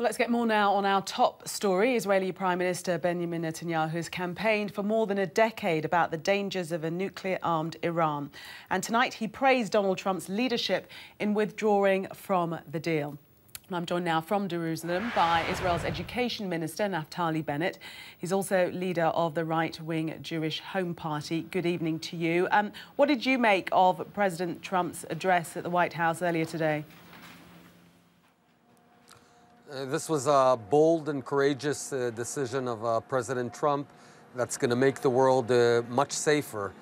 Let's get more now on our top story. Israeli Prime Minister Benjamin Netanyahu has campaigned for more than a decade about the dangers of a nuclear-armed Iran. And tonight he praised Donald Trump's leadership in withdrawing from the deal. And I'm joined now from Jerusalem by Israel's Education Minister, Naftali Bennett. He's also leader of the right-wing Jewish Home Party. Good evening to you. What did you make of President Trump's address at the White House earlier today? This was a bold and courageous decision of President Trump that's going to make the world much safer,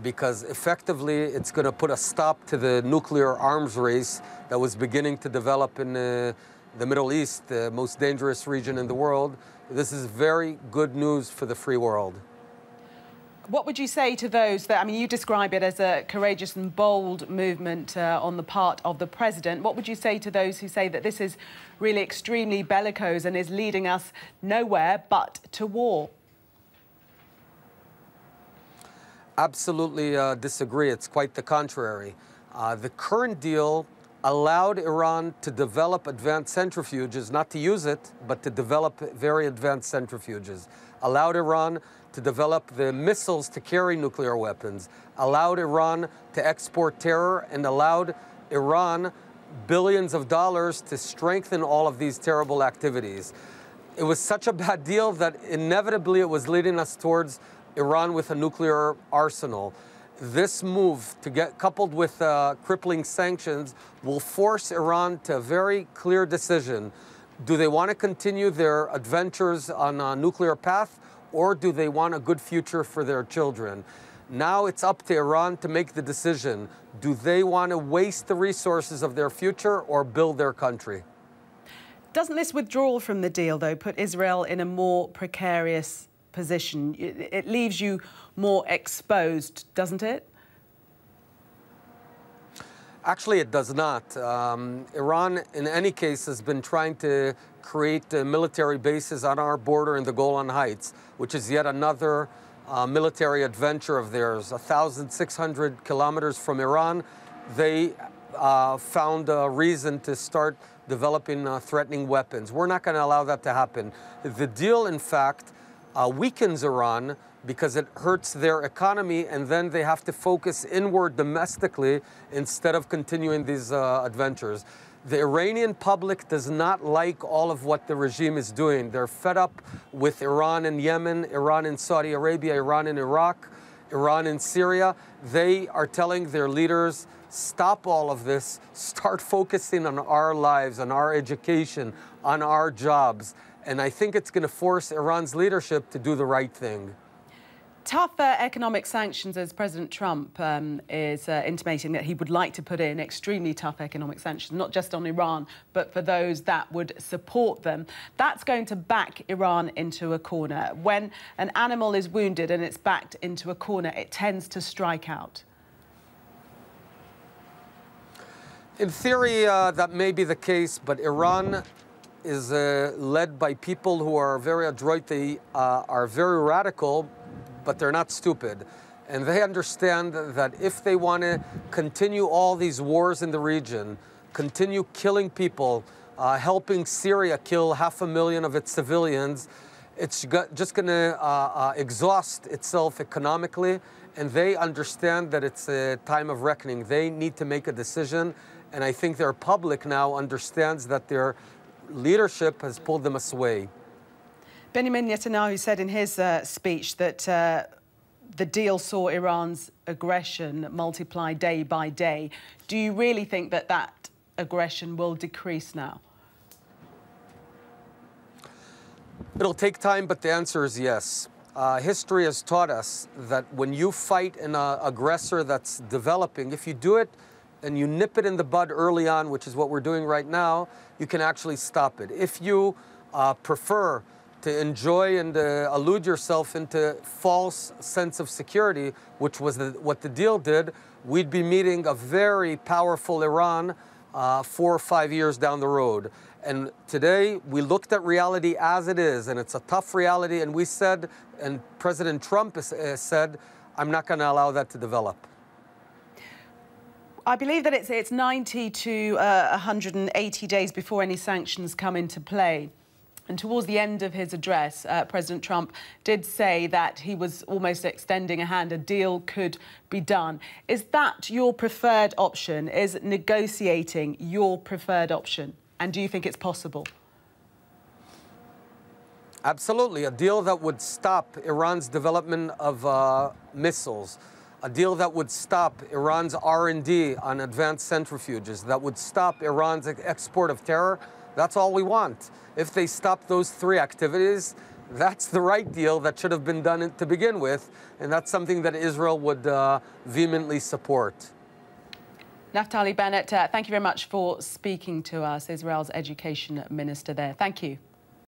because effectively it's going to put a stop to the nuclear arms race that was beginning to develop in the Middle East, the most dangerous region in the world. This is very good news for the free world. What would you say to those that, I mean, you describe it as a courageous and bold movement on the part of the president. What would you say to those who say that this is really extremely bellicose and is leading us nowhere but to war? Absolutely disagree. It's quite the contrary. The current deal allowed Iran to develop advanced centrifuges, not to use it, but to develop very advanced centrifuges. Allowed Iran to develop the missiles to carry nuclear weapons, allowed Iran to export terror, and allowed Iran billions of dollars to strengthen all of these terrible activities. It was such a bad deal that inevitably it was leading us towards Iran with a nuclear arsenal. This move, to get coupled with crippling sanctions, will force Iran to a very clear decision. Do they want to continue their adventures on a nuclear path, or do they want a good future for their children? Now it's up to Iran to make the decision. Do they want to waste the resources of their future or build their country? Doesn't this withdrawal from the deal, though, put Israel in a more precarious position? It leaves you more exposed, doesn't it? Actually, it does not. Iran, in any case, has been trying to create military bases on our border in the Golan Heights, which is yet another military adventure of theirs. 1,600 kilometers from Iran, they found a reason to start developing threatening weapons. We're not going to allow that to happen. The deal, in fact, weakens Iran because it hurts their economy, and then they have to focus inward domestically instead of continuing these adventures. The Iranian public does not like all of what the regime is doing. They're fed up with Iran in Yemen, Iran in Saudi Arabia, Iran in Iraq, Iran in Syria. They are telling their leaders, stop all of this, start focusing on our lives, on our education, on our jobs. And I think it's going to force Iran's leadership to do the right thing. Tougher economic sanctions, as President Trump is intimating that he would like to put in extremely tough economic sanctions, not just on Iran, but for those that would support them. That's going to back Iran into a corner. When an animal is wounded and it's backed into a corner, it tends to strike out. In theory, that may be the case, but Iran is led by people who are very adroit. They are very radical, but they're not stupid. And they understand that if they want to continue all these wars in the region, continue killing people, helping Syria kill 500,000 of its civilians, it's just going to exhaust itself economically. And they understand that it's a time of reckoning. They need to make a decision. And I think their public now understands that their leadership has pulled them away. Benjamin Netanyahu said in his speech that the deal saw Iran's aggression multiply day by day. Do you really think that that aggression will decrease now? It'll take time, but the answer is yes. History has taught us that when you fight an aggressor that's developing, if you do it and you nip it in the bud early on, which is what we're doing right now, you can actually stop it. If you prefer to enjoy and elude yourself into false sense of security, which was what the deal did, we'd be meeting a very powerful Iran 4 or 5 years down the road. And today, we looked at reality as it is, and it's a tough reality, and we said, and President Trump said, I'm not going to allow that to develop. I believe that it's 90 to 180 days before any sanctions come into play. And towards the end of his address, President Trump did say that he was almost extending a hand. A deal could be done. Is that your preferred option? Is negotiating your preferred option? And do you think it's possible? Absolutely. A deal that would stop Iran's development of missiles. A deal that would stop Iran's R&D on advanced centrifuges. That would stop Iran's export of terror. That's all we want. If they stop those three activities, that's the right deal that should have been done to begin with, and that's something that Israel would vehemently support. Naftali Bennett, thank you very much for speaking to us, Israel's education minister there. Thank you.